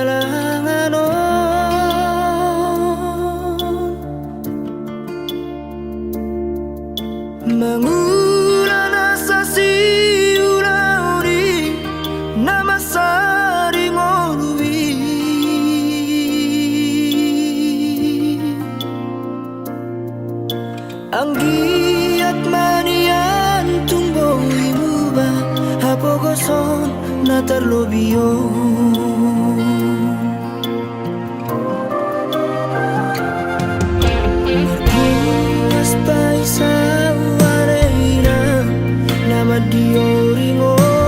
perjalanan mengulang asa siulauri nama sari ngolui anggiat manian tumbuh imuba hapogoson na terlobio markuas paisa wareina nama diori ngolui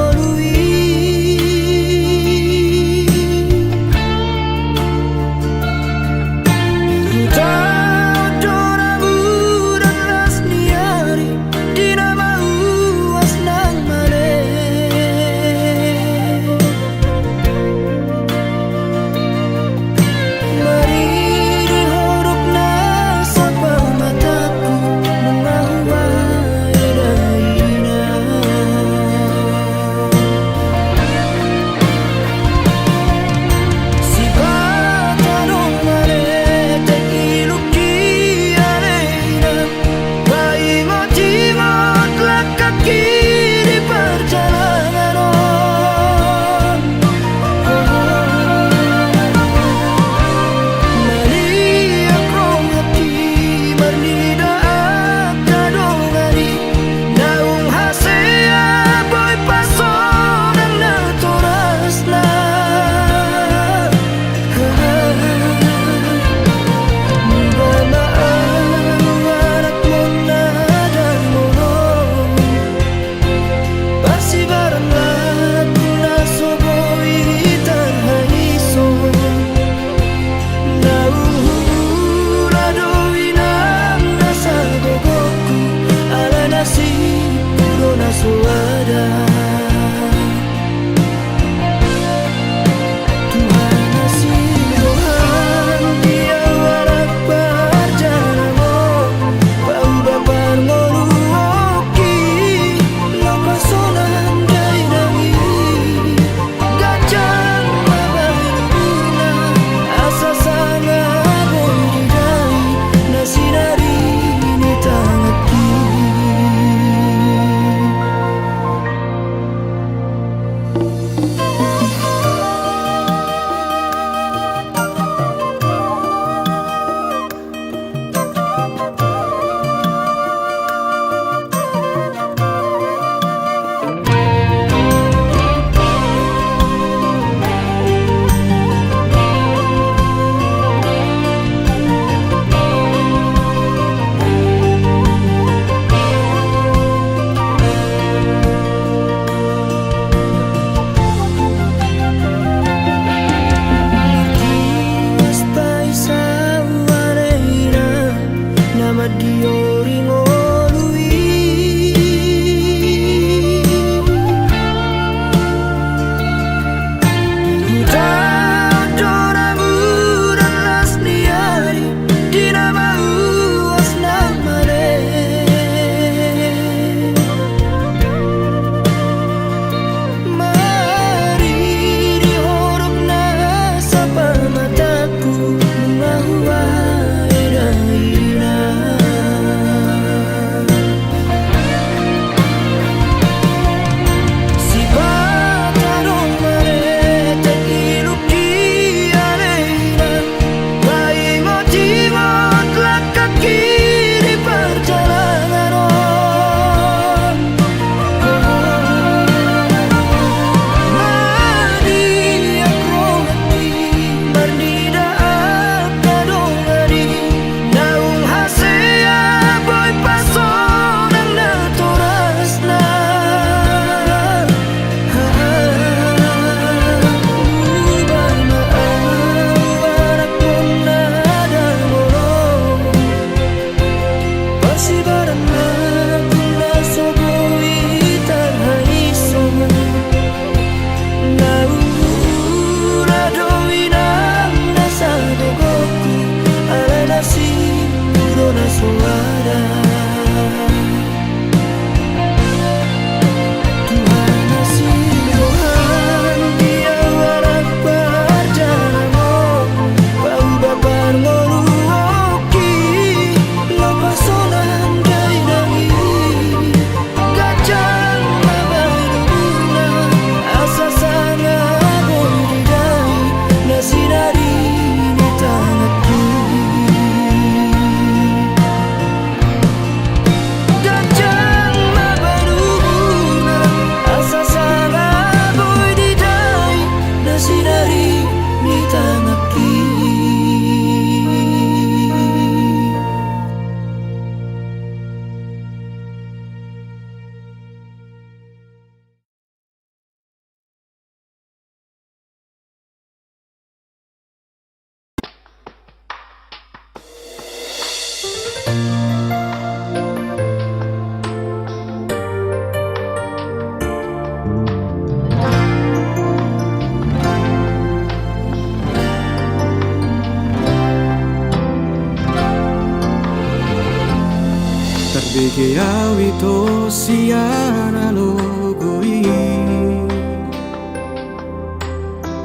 Terbege awito siana logoi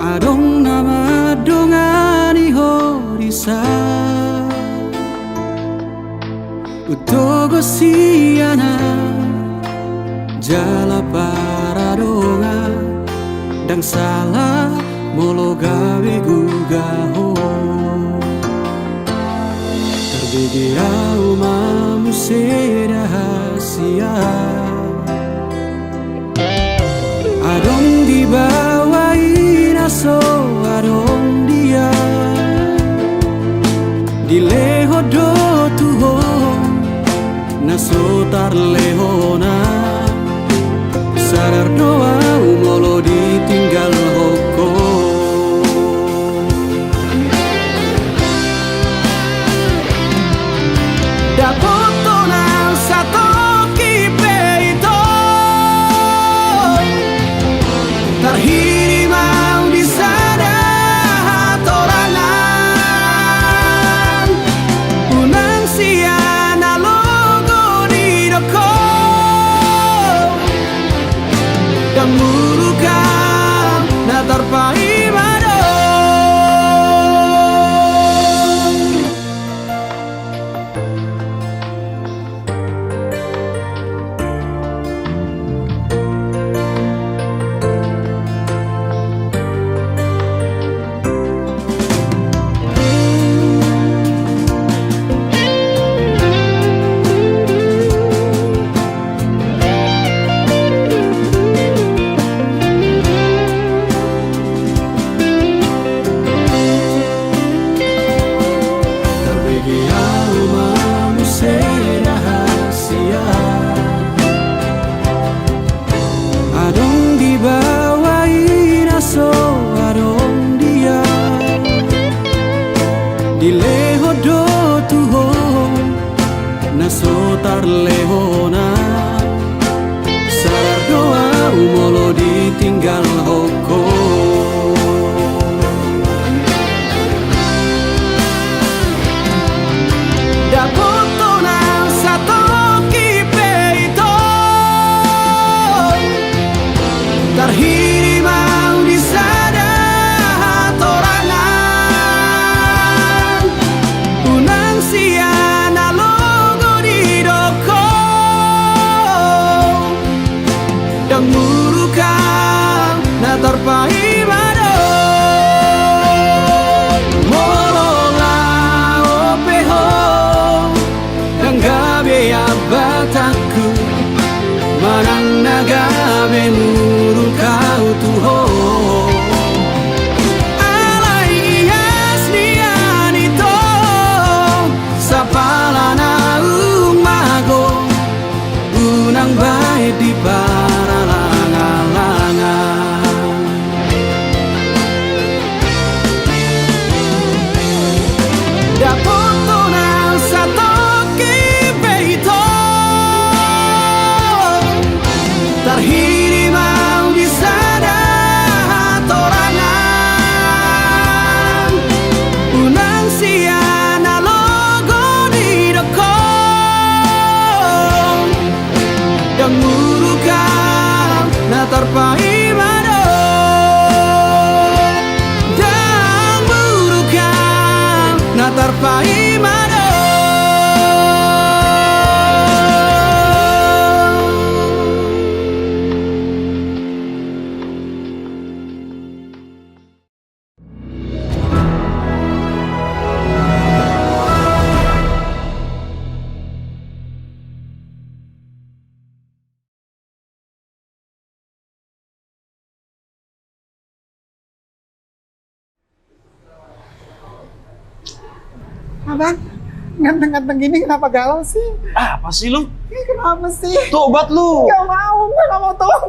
Adong nama dongani horisa Utogo siana Jala paradonga Dang salah molo gawe gugaho Terbege aumamu sedahasia Adong dibawain aso adong dia Dileho do tuho Naso tarlehona Sadar doa umolo ditinggal hoko Dapoto na satu kipe ito Terhirimau di sana hatorangan Unang siya na logo di doko Dan murukam na terpaimado Dileho do tuho Naso tarlehona Sadar doa umolo ditinggal hoko Dapoto na satu kipe ito Terhirimau di sana hatorangan Unang siya na logo di doko Dan murukam na terpaimado Molola opeho Dan gabe abataku Manang nagabe murukau tuho Alaias nian ito Sapalana umago Unang baik di paralangan-langan Dapoto na satu kipe ito Terhirimau di sana hatorangan Unang siya na logo di doko Dan murukam na terpaimado Dan murukam na terpaimado Abang, ganteng-ganteng gini kenapa galau sih? Apa sih lu? Ini kenapa sih? Tuh obat lu. Gak mau, gue gak mau tobat.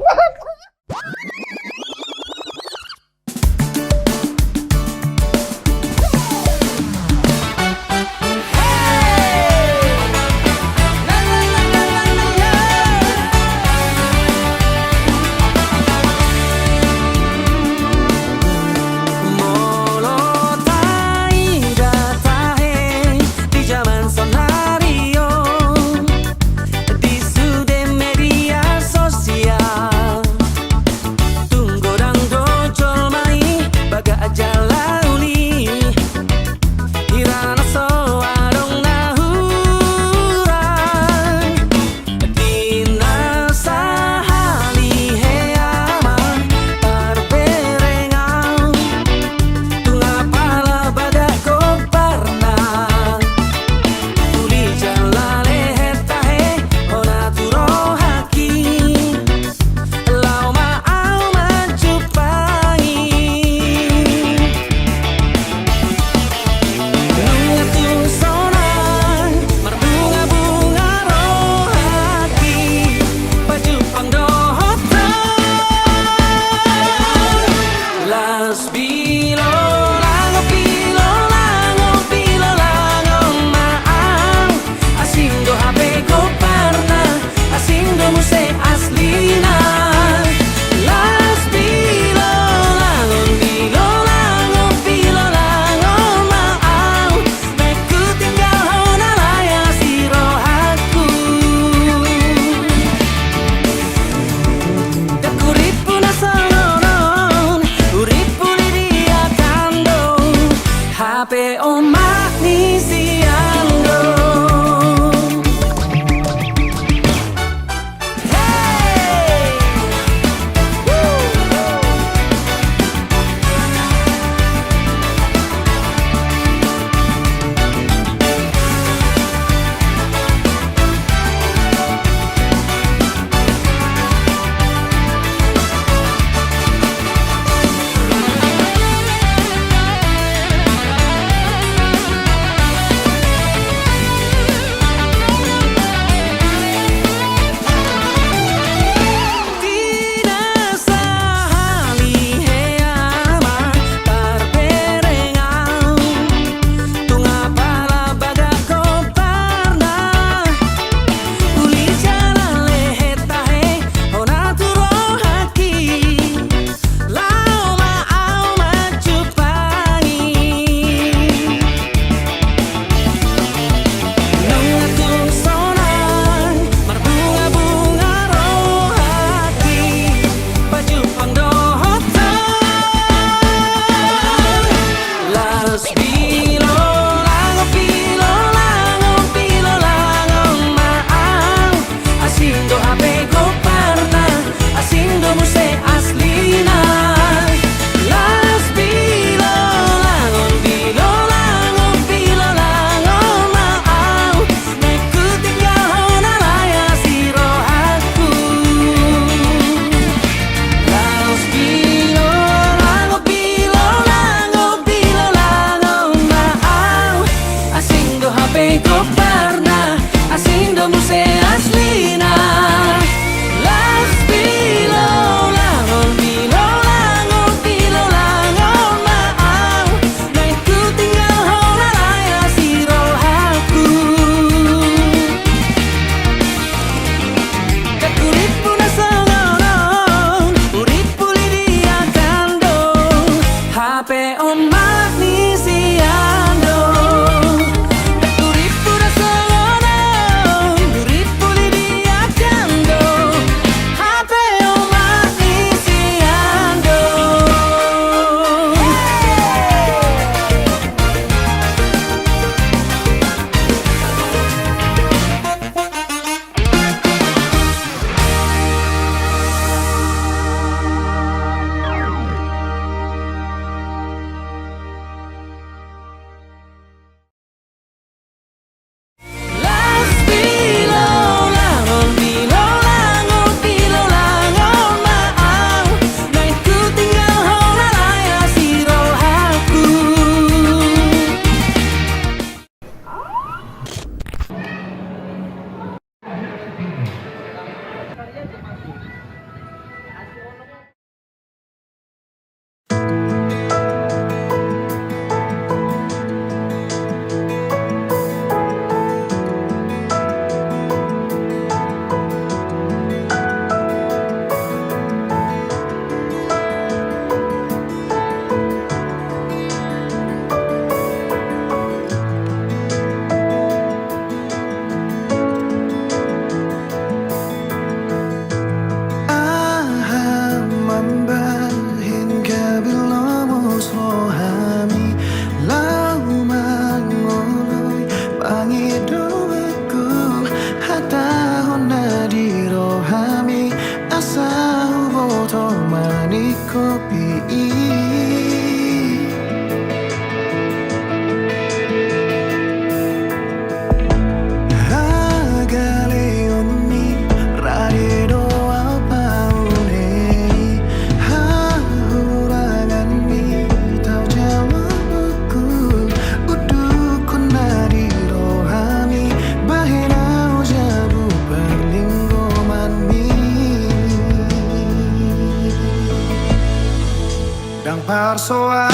Persoalanku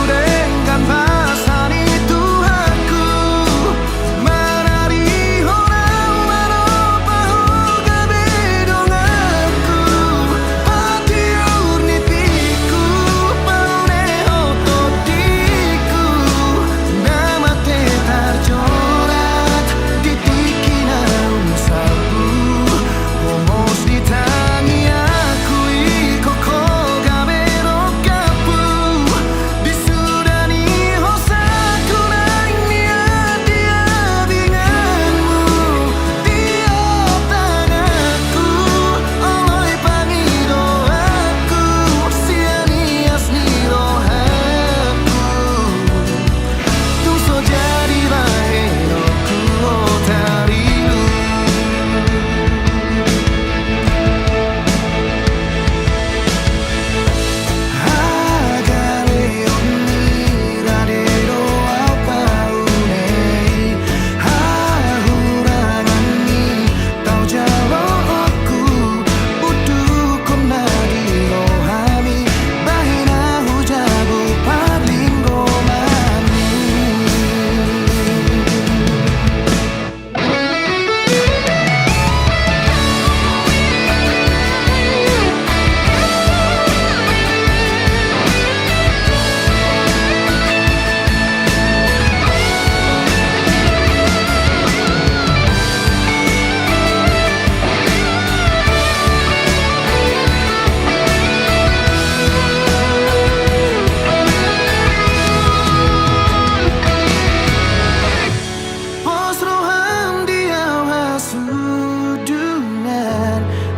dengan pasan itu aku menari orang manopahu kabedonganku hati urnipiku paune ototiku nama tercoret di tikina sabu omos di tangi aku ikoko gamero kapu disudani hosaku naini dia binganmu tiap tanganku oloi pangido aku sianias nirohaku tuso jadi baheroku otariu Pos roham dia wasudunan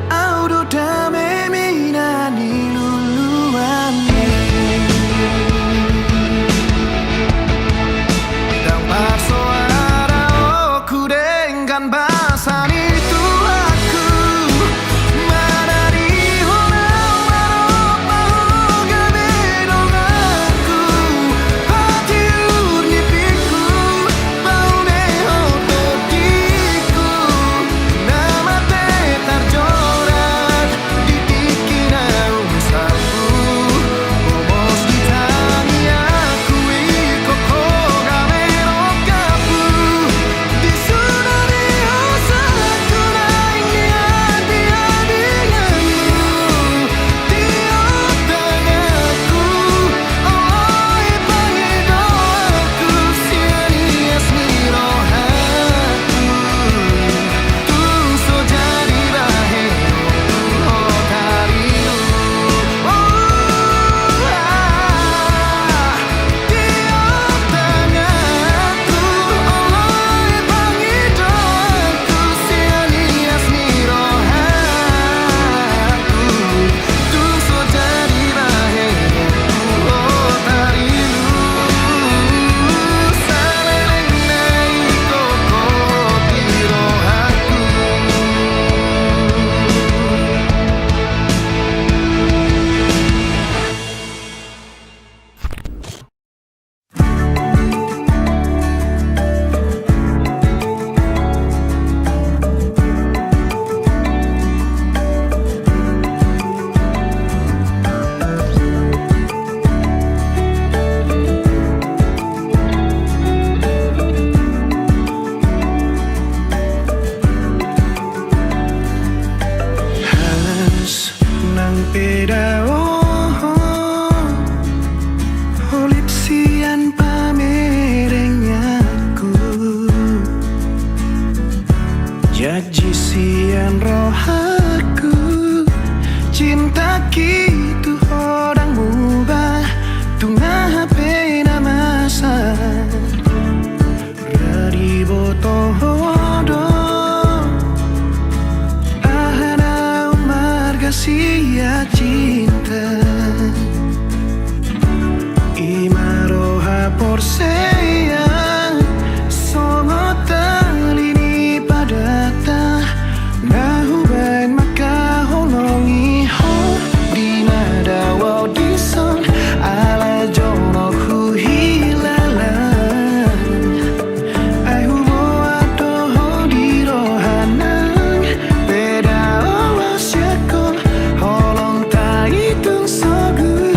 audo dame minani luluani dan persoalanku dengan bahasan itu aku menari orang manopahu kabedonganku hati urnipiku paune ototiku nama tercoret di tikina sabu omos di tangi aku ikoko gamero kapu disudani hosaku naini dia binganmu tiap tanganku oloi pangido aku sianias nirohaku tuso jadi baheroku otariu tiap tanganku oloi pangido aku sianias nirohaku tuso jadi baheroku otariu saleleng nai koko tirohaku. Halas nang pedao Holipsian pamerengku Janji sian rohaku Cinta gitu orang mubah Tungah pena masa Radi botohodo Ahana marga sia cinta Imaroha porseya Songo talini padata Nahuban maka honongi ho Dina dawa dison ala jono ku hilalan Ai hubo atoho di rohanang Beda awas yakol holong ta itung sogu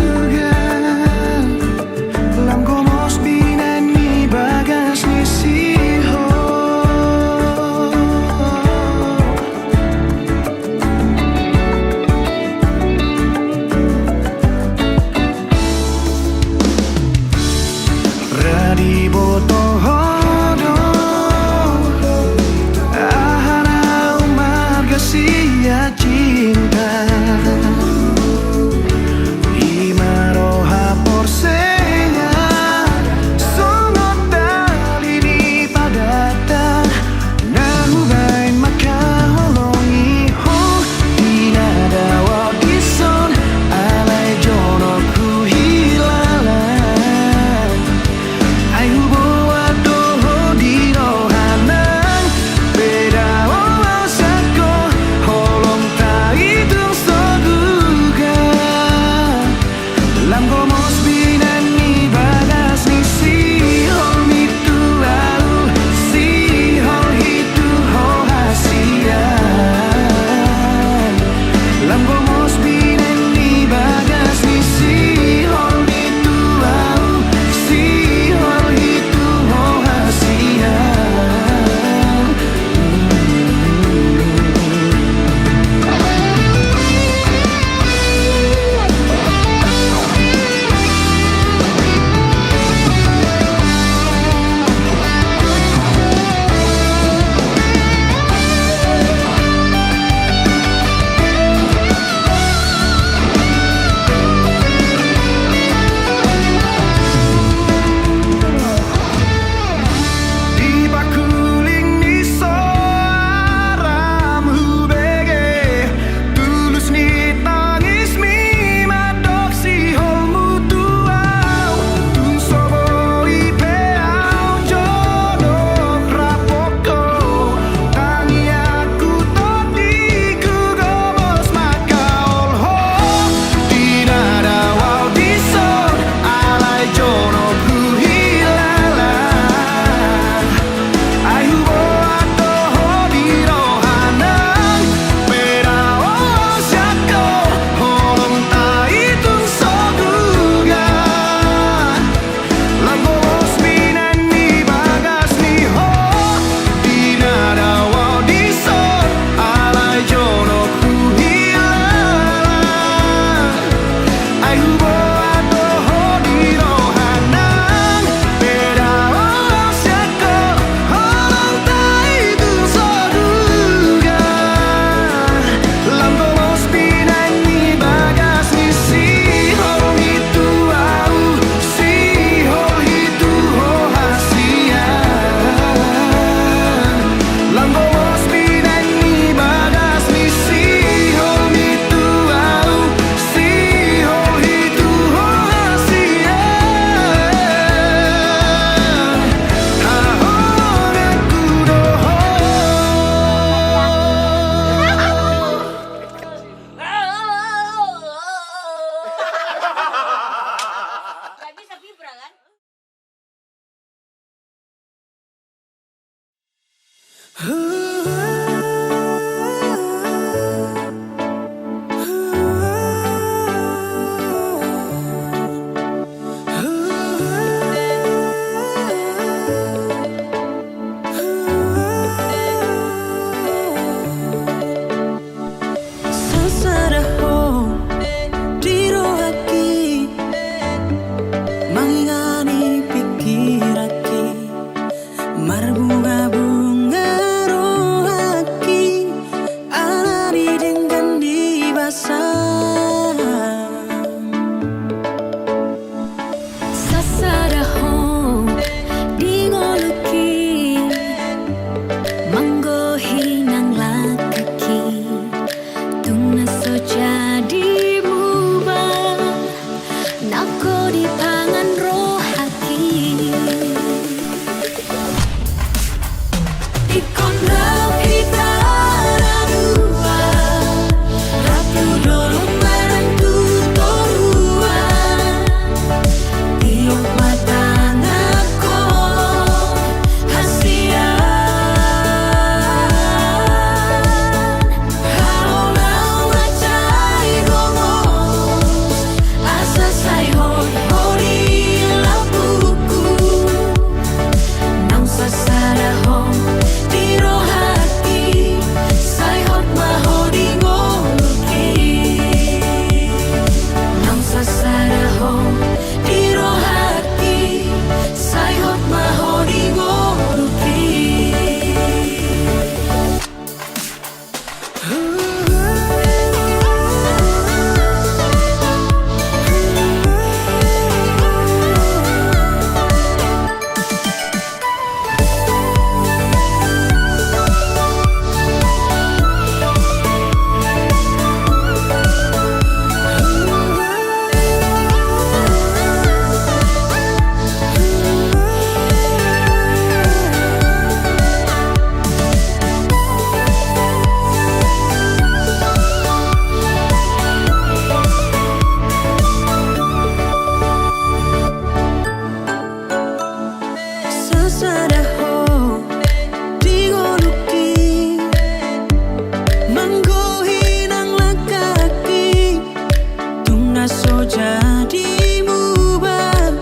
jadi mubah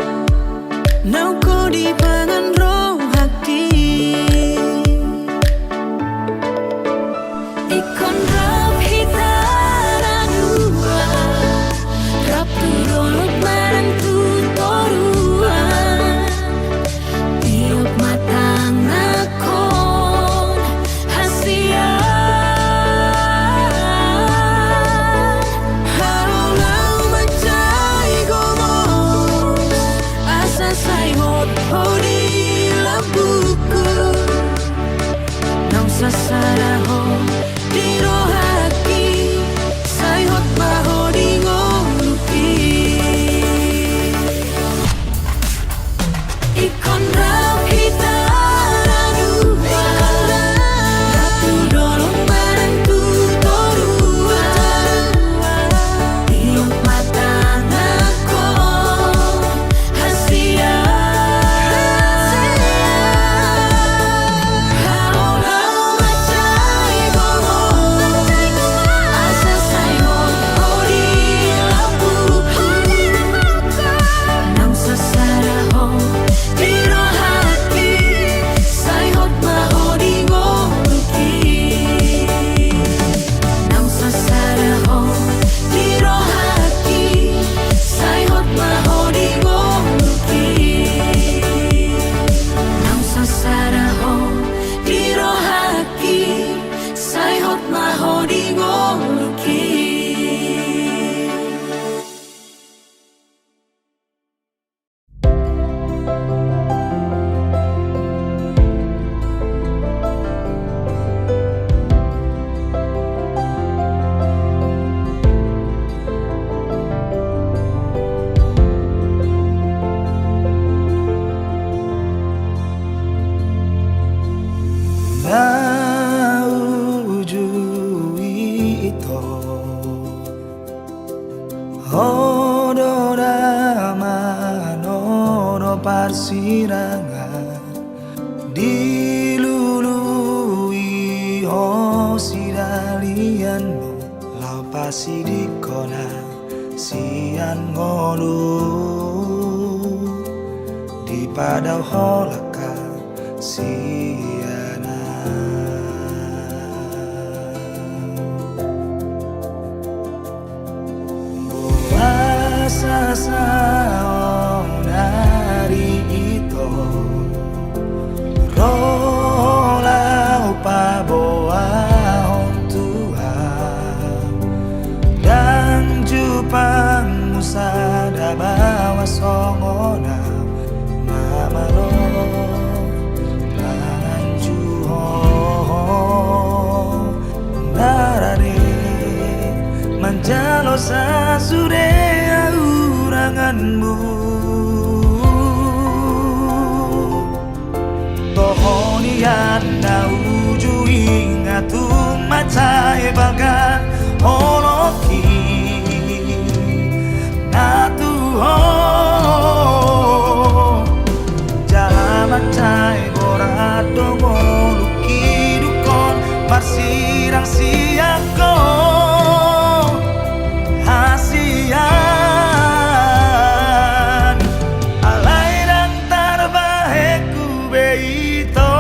nau ko di pangan roh hati ikon rap hitaran dua rap turun barang tu toruan tiup matang nakon hasia halau macai gomos asa sai hot hori labuku nau sasara ho di rohaki sai hot mahodi ngoluki ikon rap hitara dua ratu dolong barang tu torua tiup mata nakon hasia halau macai gomos asa sai hot hori labuku nau sasara ho di rohaki sai hot mahodi ngoluki nau sasara ho di rohaki sai hot mahodi ngoluki nau sasara ho di rohaki sai hot mahodi ngoluki Naujui ito Hodora manono parsirangan dilului hosidalian mo laupasi di kona sian ngolu di padau holaka siana Buasa dari itu rolau paboa Tuhan dan jupang musada bawa songona mamalo manjuho narane manjalo sasure uranganmu tohonian naujui ngatu macai baga holoki natu ho jalan macai borado ngoluki dukon marsirang siako hasian alai dan tarbaheku beito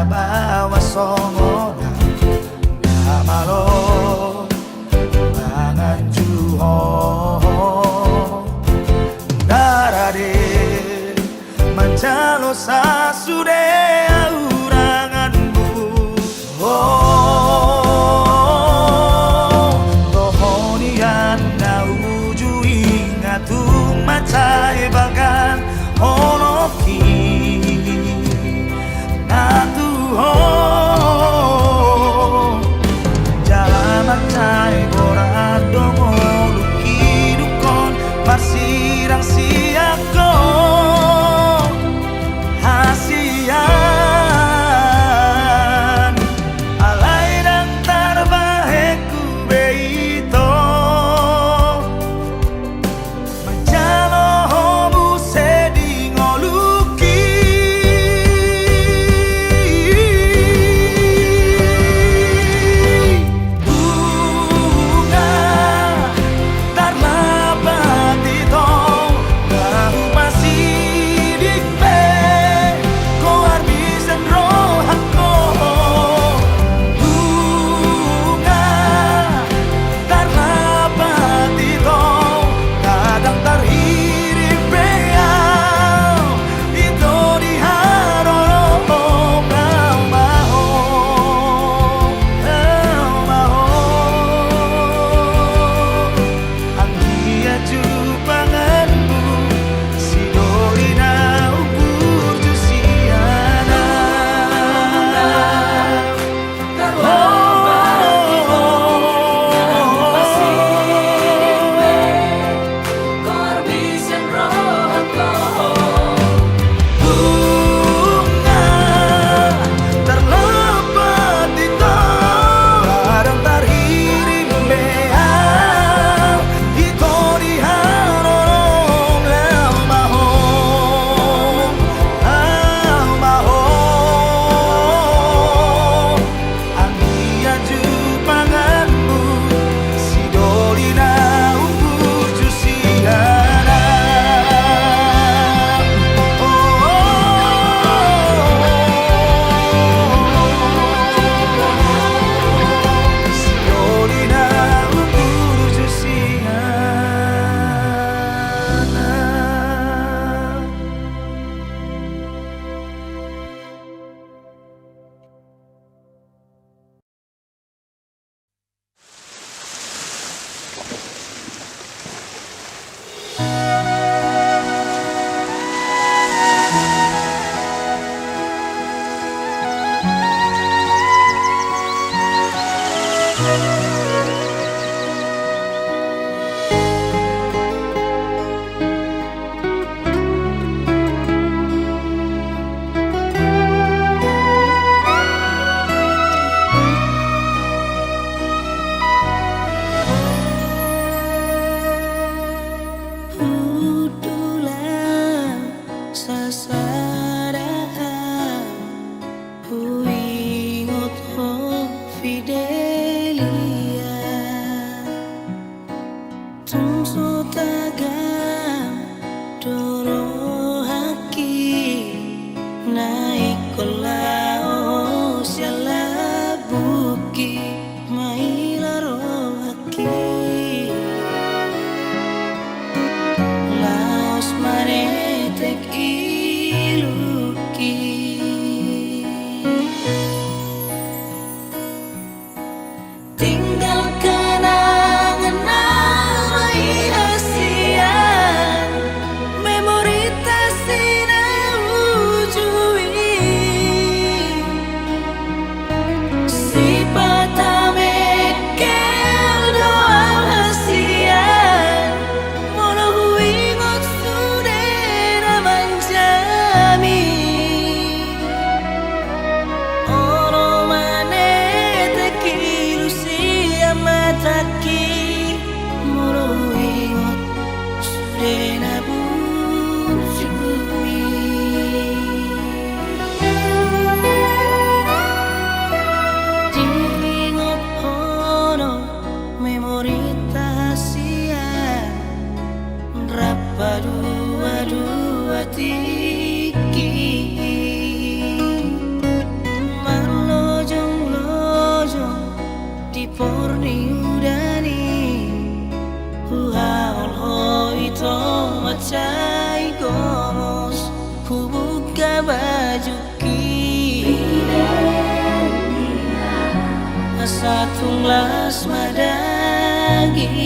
bawa songona Namalo mangan juho Darade Mancalo sasude auranganmu Tohonian na uju ingatung macai bagan Honoki Natu ho Jalan cai borado luki dukon Parsirang siako Hasian Alay dan tarbaheku beito Manjalo homu sedi ngoluki Bunga tarlapat ito Kamu masih dikpe Ko arbisan rohako Bunga tarlapat ito Kadang terhirim beau Ito di harorong Kau maho Ang dia jupanganmu Si Dorina ukur jusiana Bunga terlepat ito Kadang terhirim beau Ito di harorong Lau maho Ang iya jupanganmu Si Dorina ukur jusiana Si Dorina ukur jusiana Udulah sasaraan Huingot ho fidelia Tungso tagang doro haki Naik kolao siala buki Mailaro haki Laos manetek iluki Satunglas madagimi.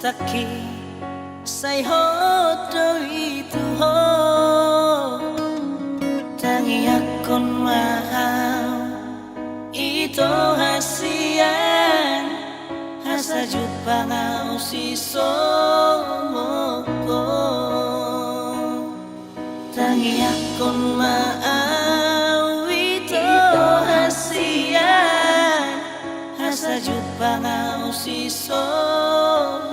Taki say hodo itu ho tangi akon mahal itu hasian hasa jupa ngau si somoko tangi akon mahal itu hasian hasa jupa ngau si somoko.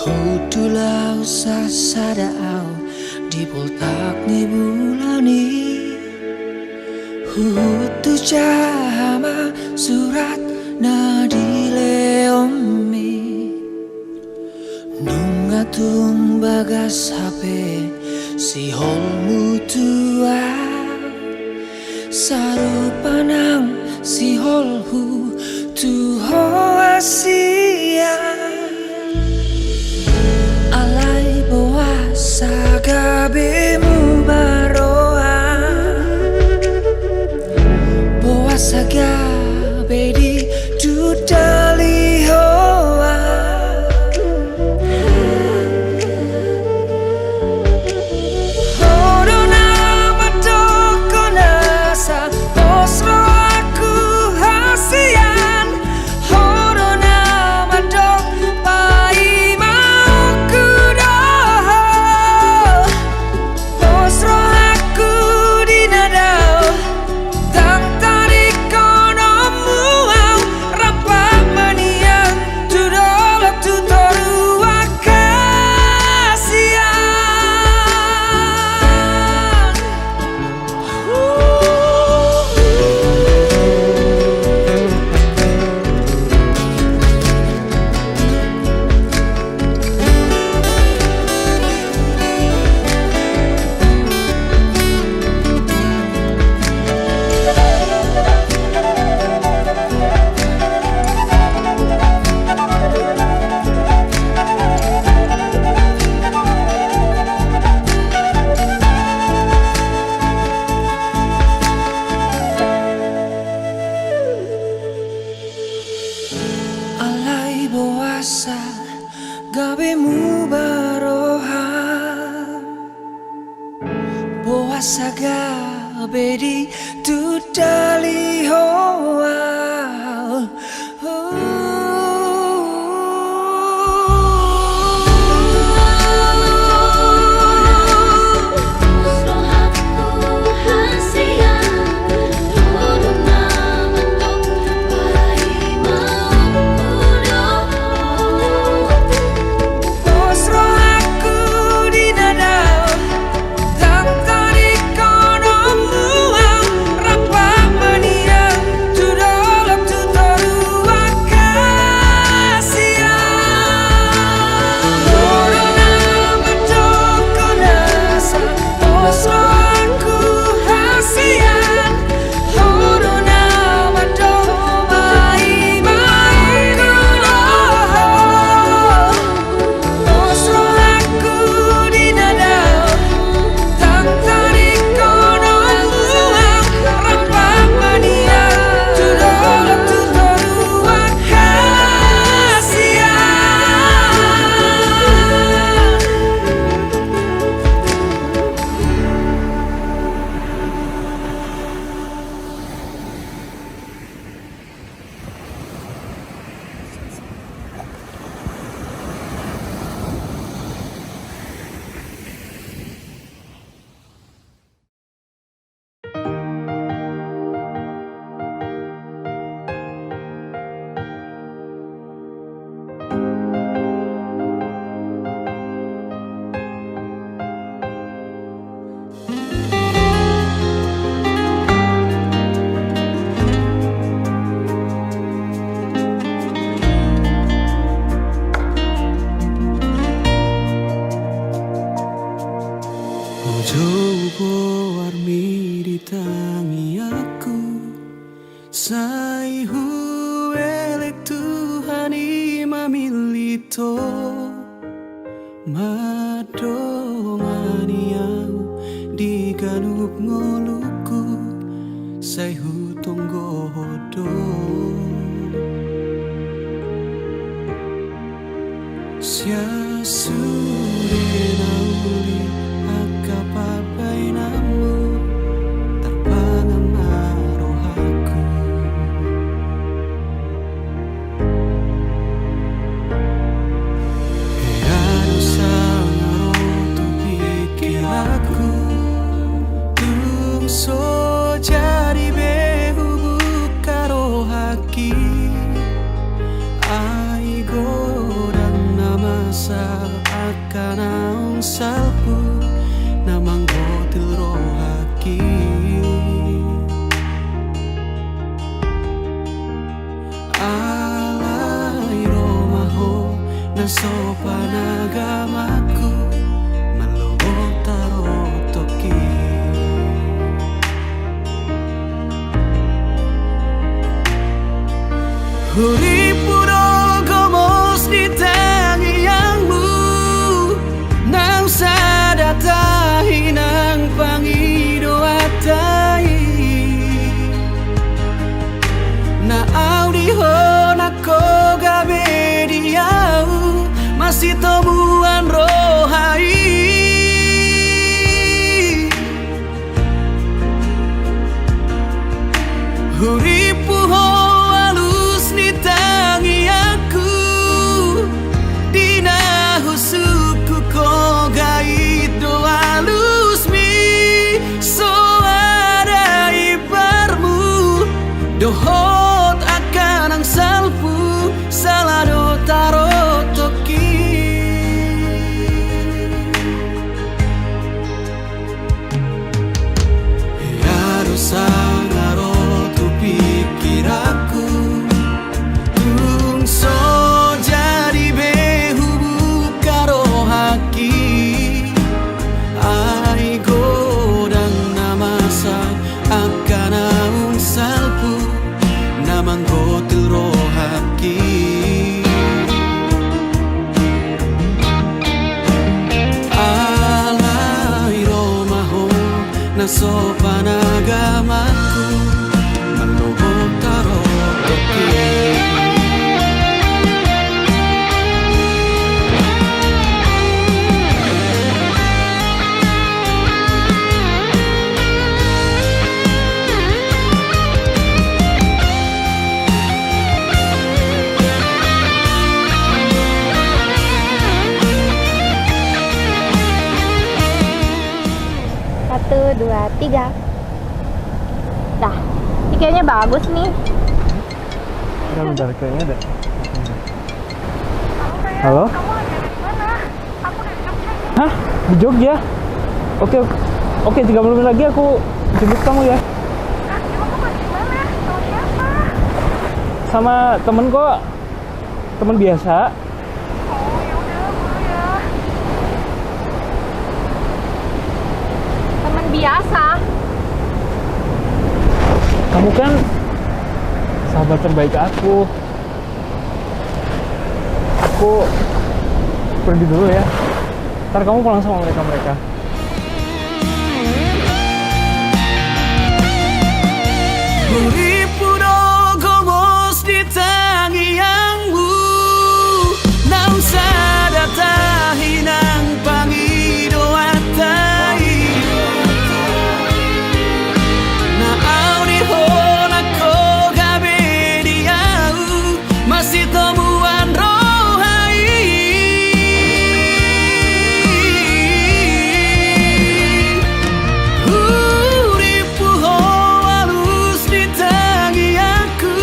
Hudulau sasadao di poltak ni bulani Hutu jama surat nadile ommi Nungatung bagas HP si holmu tua Saru panang si holhu tuho asia Alai boa sagabemu baroa Boa sagabe di dudali hoa Hodona matoko nasa osro aku hasian Hodona matok pai mauku doho osro aku dinadau tang tarik konomu au rapak manian tudolok tutoru akasian Alai boasa gabemu baroha saga bedi tu dali hoa. Coba warmi di tangi aku Sai huelek Tuhan imamilito Madongani au di ganup ngoluku Sai hutonggo hodo Sia sure nauli akapapai namu terpangan naruh aku Anu sangat tu pikir aku Tungso jadi behu buka rohaki Aigo akan naung salpu namang gotil rohaki alai romaho na sopan agamaku malubog tarotoki huri puro gomos di tangi yangmu nang sadatahi nang pangido atai na audiho na koga bediau masih temuan rohai huripu ho alus ni tangi aku dina husuku koga itu alus mi so ada ibarmu dohot akan ang salpu salado tarotoki Yarusa ngarotu pikir aku Tungso jadi behu buka rohaki Ai godang namasa akan naung salpu namang gotil rohaki alai romaho na sopan agamaku malubog tarotoki 2, 3. Dah, ini kayaknya bagus nih. Bentar, kayaknya ada. Halo? Hah? Di Jogja? Oke, oke, 30 menit lagi aku jemput kamu ya. Sama temen kok, temen biasa. Teman biasa. Kamu kan sahabat terbaik aku. Aku pergi dulu ya. Ntar kamu pulang sama mereka-mereka. Uripuro gomos di tangiangmu, nang sadatahi nang pangidoatai. Na auni hona ko gabe diau, masih temuan rohai. Uripu ho halus di tangi aku,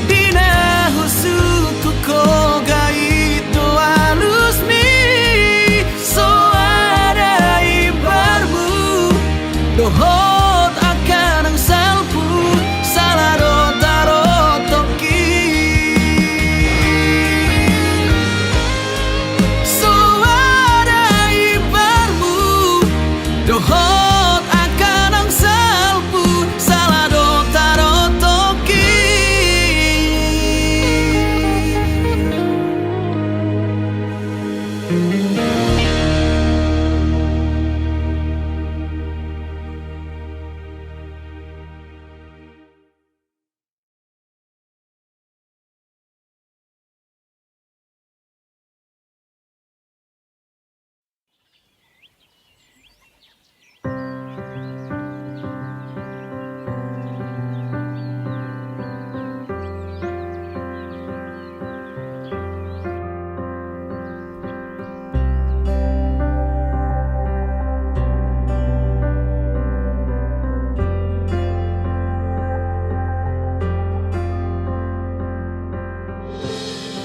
dina husuku ko gaito halus mi. So ada ibarmu, dohot akan ang salpu, salaro taro toki. So ada ibarmu, dohot akan ang salpu, salado taro toki.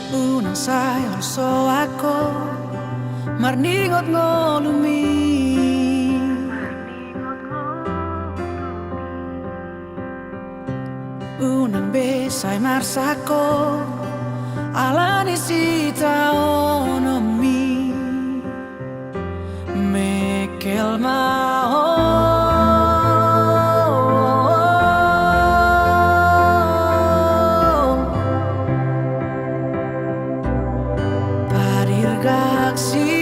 Unang sayo so ako marningot ngolumi, unang besay marsako alani sita onomi mekel padir gaksi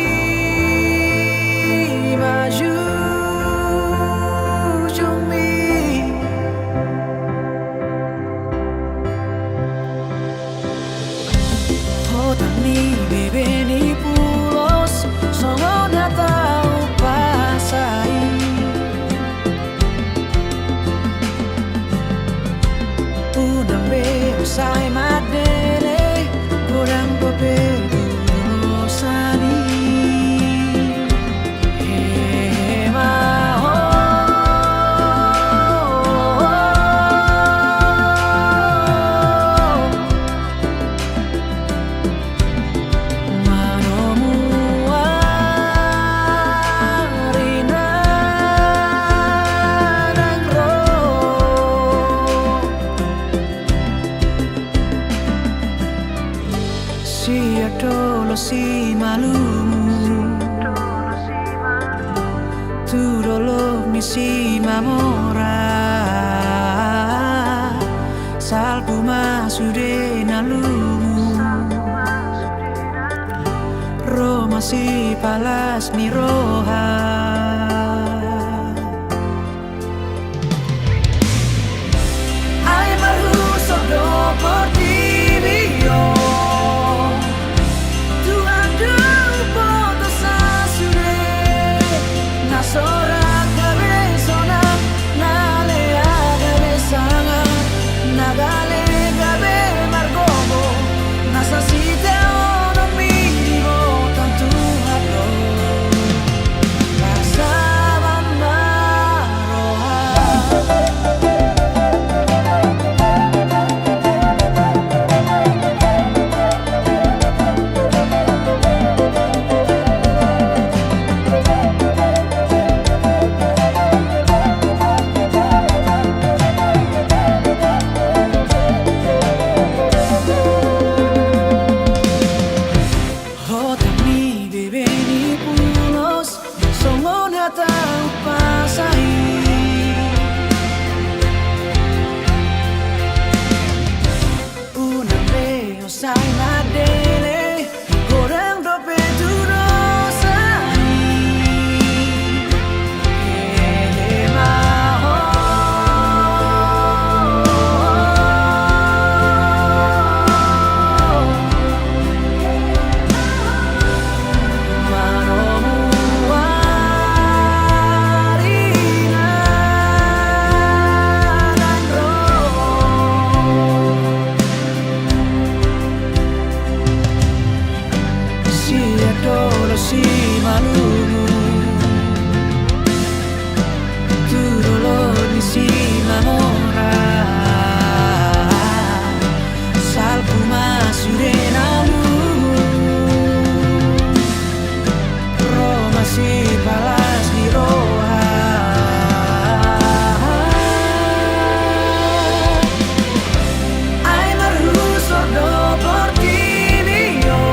maju jumi. Hotan ni bebe ni pulos, songo na tau pasai. Unang be usai madele, kurang pepe sani. Si adolo si malumu, tu dolo mi si mamora, salpu masude nalumu, Roma si palas mi roha. Ay maruso do por ti yo. Pasaba Kami bebeni pulos Somon hatang pasai Una veo sai madele Goreng dope turosai Si malumu tu dolor di si mamora salku masurenamu Roma si palas di roha ai maru sordo portimio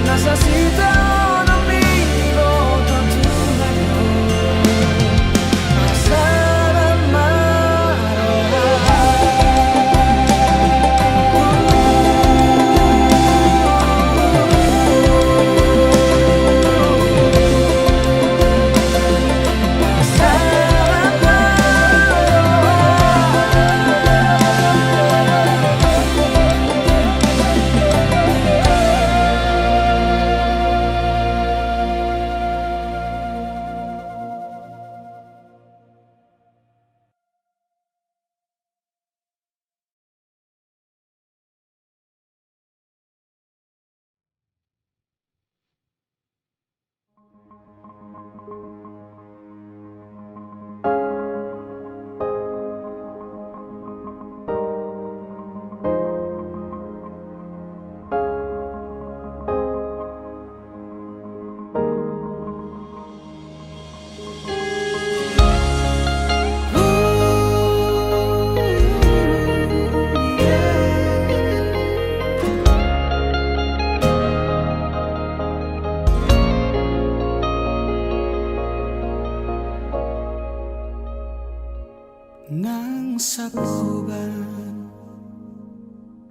Necesito un amigo tanto pasar nang sakuban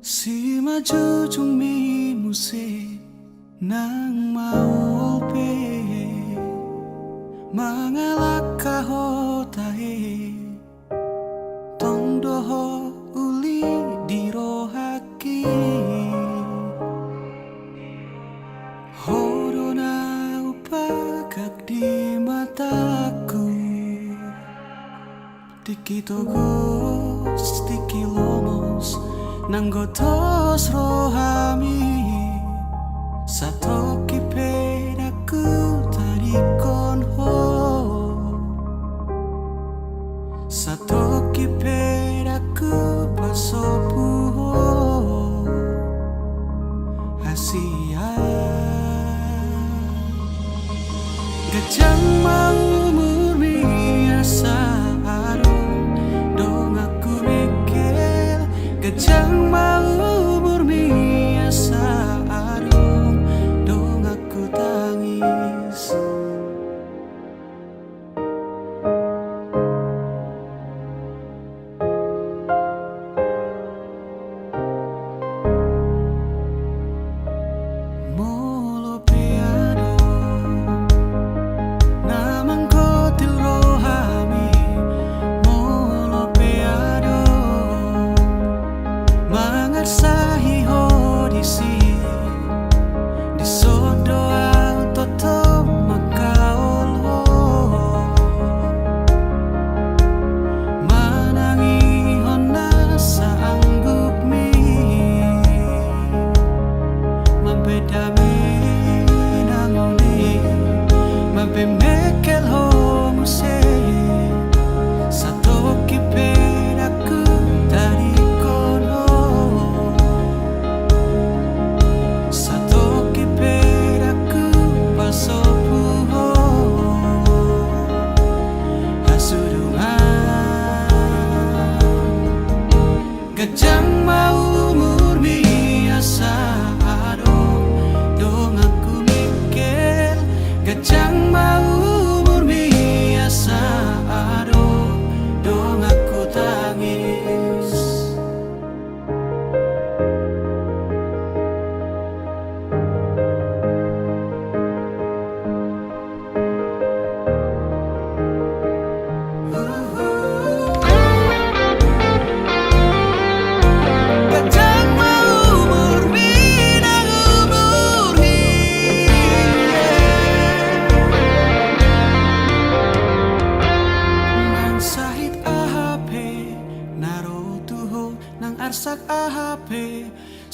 si maju jumi muse nang mau pe mangalak kahotahe tongdoho uli dirohaki horona upagak di mataku Tiki togos, tiki lomos, nanggotos rohami Satoki pedaku tarikon ho Satoki pedaku pasopu ho Asia Gajang mau murni asa Gajang mau murni asa arung dong aku tangis Molo peado namang kotil rohami Molo peado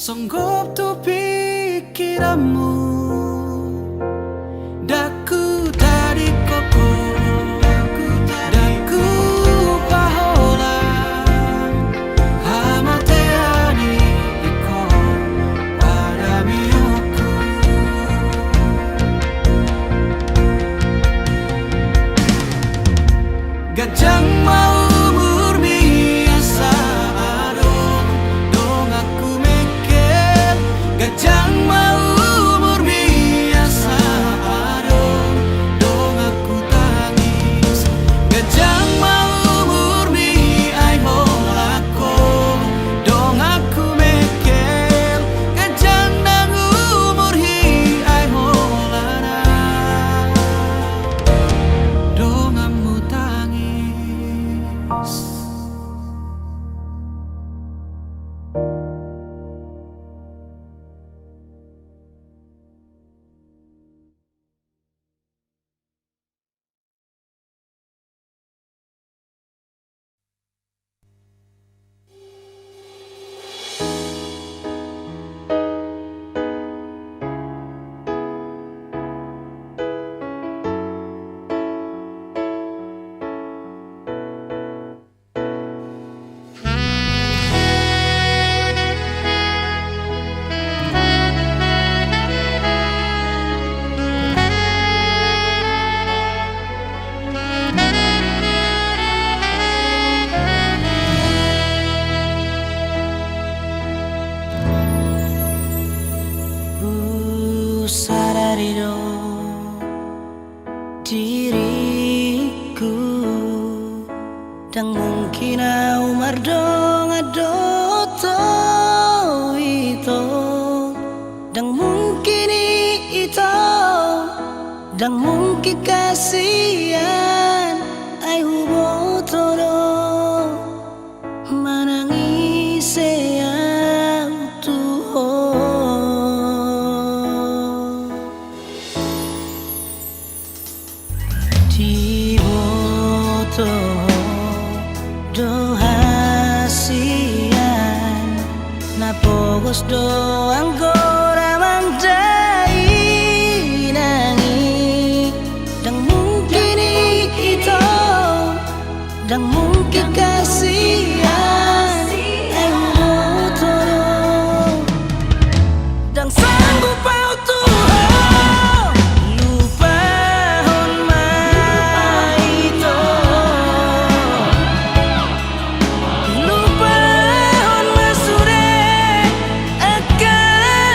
Sanggup tu pikiranmu. Daku tadi koko, daku pahola. Hamateani iko pada miyuku. Gajang mau Gajang mau berbiasa adong dong aku tangis. Gajang mau berbi ai holako dong aku mekel. Gajang nang umur hi ai holana dong amu tangis. Sadari dong diriku dan mungkin umar dong adoto itu dan mungkin itu dan mungkin kasihan ai hubo todo manangis yang Tiboto do hasian na pogos do anggora mandai nangi dan mungkin itu dan mungkin kasihan emoto dan sanggup au Tuhan lupa Lupa on masure akan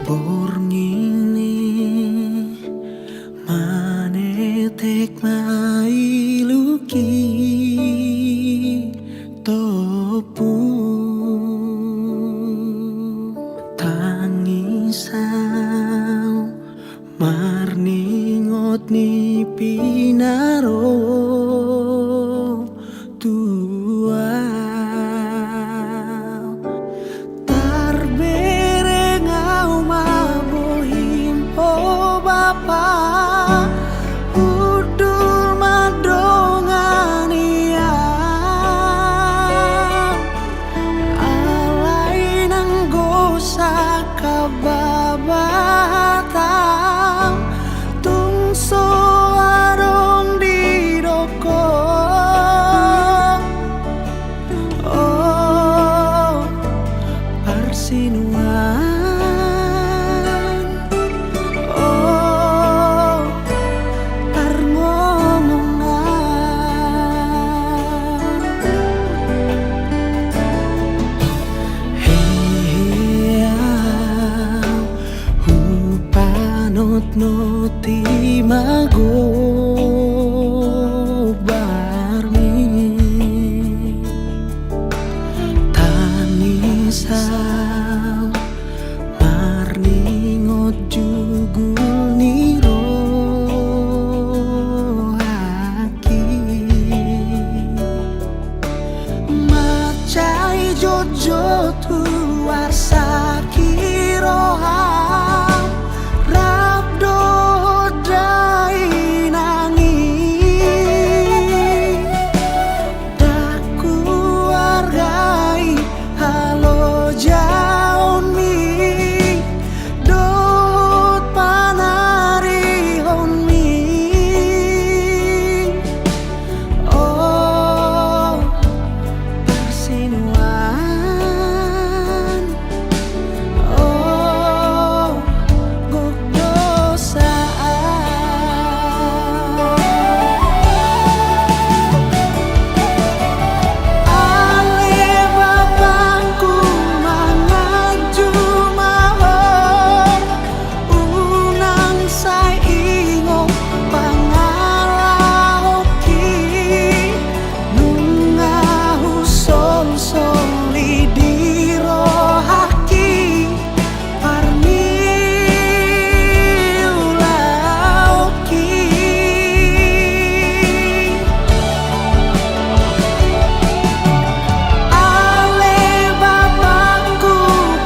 Borngini manetek mailuki topu tangisau marningot ni pinaro tua tarberengau mabohim oh bapa udul madongania alai nang gosa kababatam tungso arong didoko oh parsinuan oh tarngomongan heheau hupanot noti mago barmi tanisau marningot jugul niro haki macai jojo tuar sakiroham rabdo dai nangi daku wargai halo jaun mi dot panari hon mi oh persinuan oh ale bapakku mangaju mahon unang saingo pangalahoki nungahu sol-soli dirohaki parmi ulaoki ale bapakku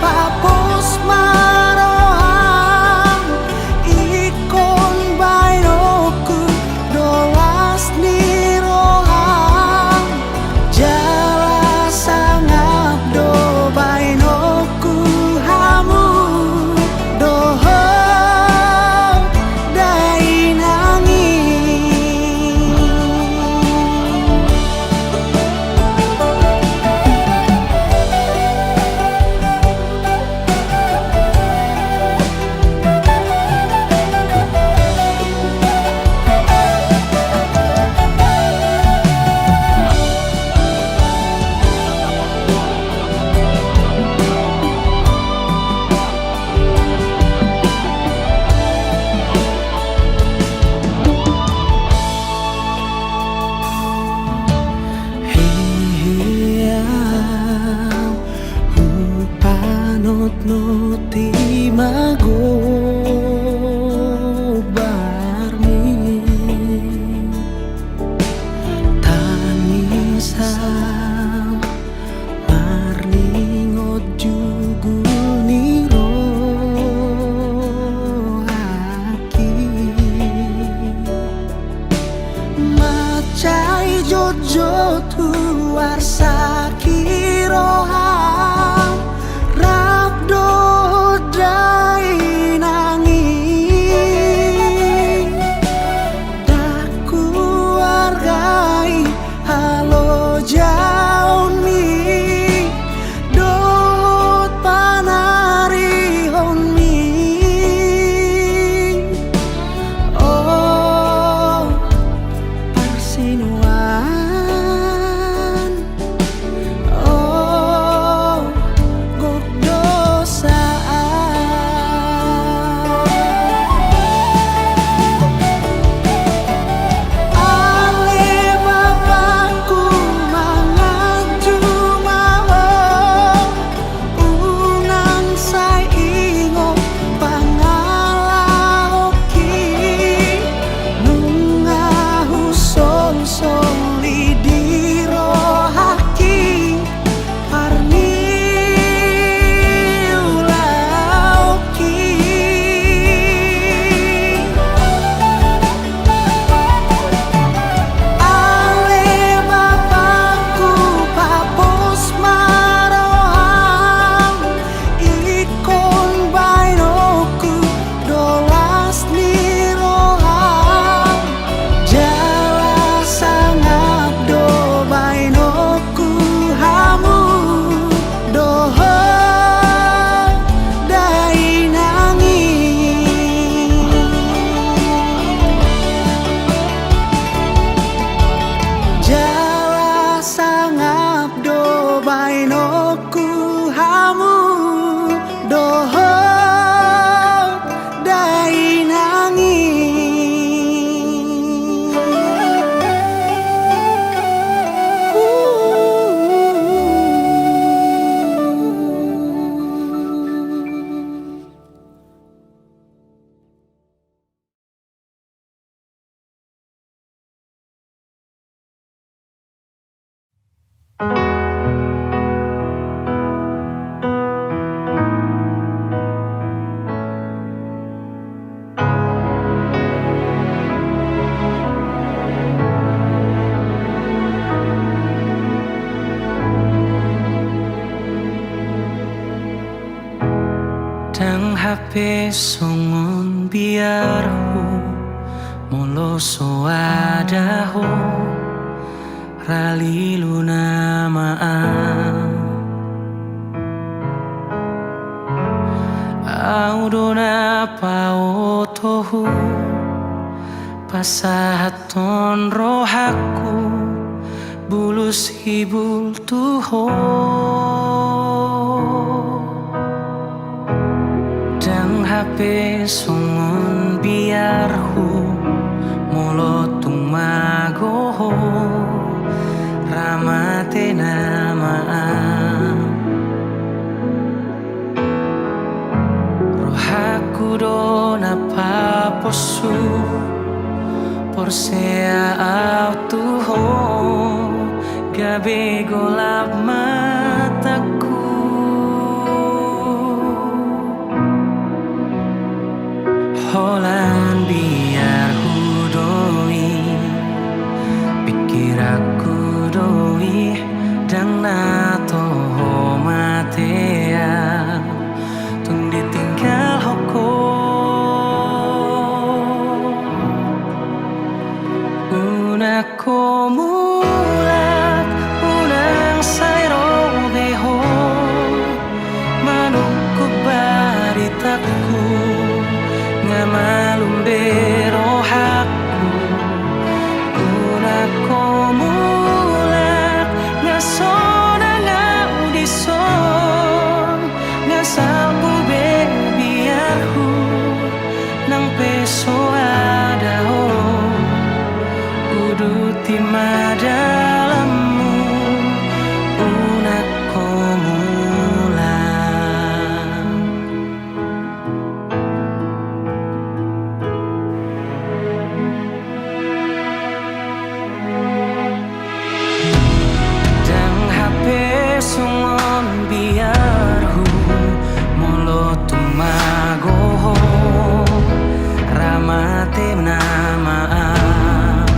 papos maroham ikon bainoku dolas niroham jala sangap do bainoku hamu doho dai nangi heheau hupanot noti mago barmi tanisau marningot jugul niro haki macai jojo tuar sakiroham rabdo dai doho dai nangis. Dang HP songon biar hu molo soadaho rali luna maan audona paotohu pasahaton rohaku bulus hibul tuho dang HP songon biar hu molo tumagoho ramate namaan rohaku dona paposu porsea autuho gabe golap mataku holan biar hudoi pikir aku doi dang nato matea tung ditinggal hoko unako mulak unang sairo beho manukku baritaku ngamalum berohaku unako mulak ngasona ngaudison ngasapu bebiarhu nang peso adaho uduti madalamu unako mulak dang HP songon biarhu molo tumagoho ramate namaan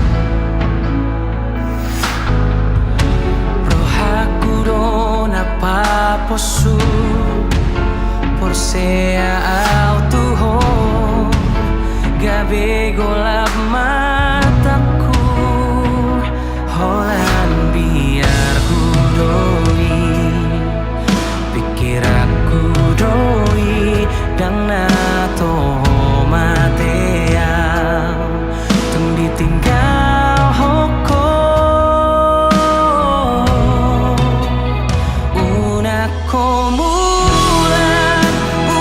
rohaku dona paposu porsea autuho gabe golap mataku holan biar hudoi pikir aku doi dang nato matea tung ditinggal hoko unako mulak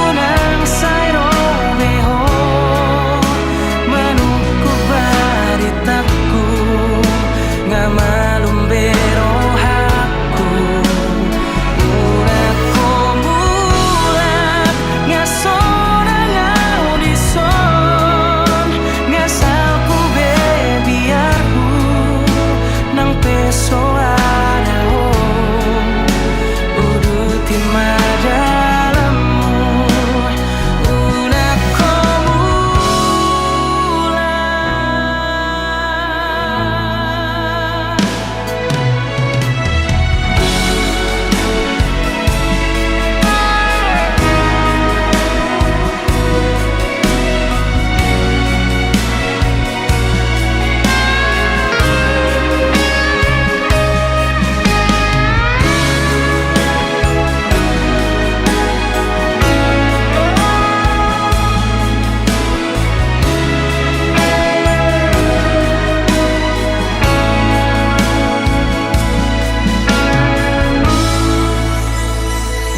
unang sairo beho manukku baritaku ngamalum berohaku unako mulak ngasona ngaudison ngasapu bebiarhu nang peso adaho uduti madalamu unako mulak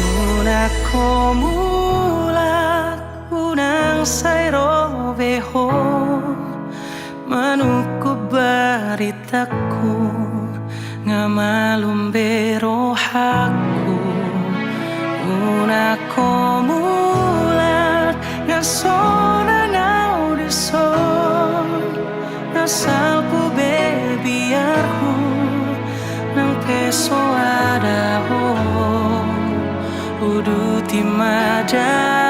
unako mulak sairo beho manuku beritaku ngamalum berohaku una komulat ngasona nau deson nasalku bebiarku nang peso ada ho udu timaja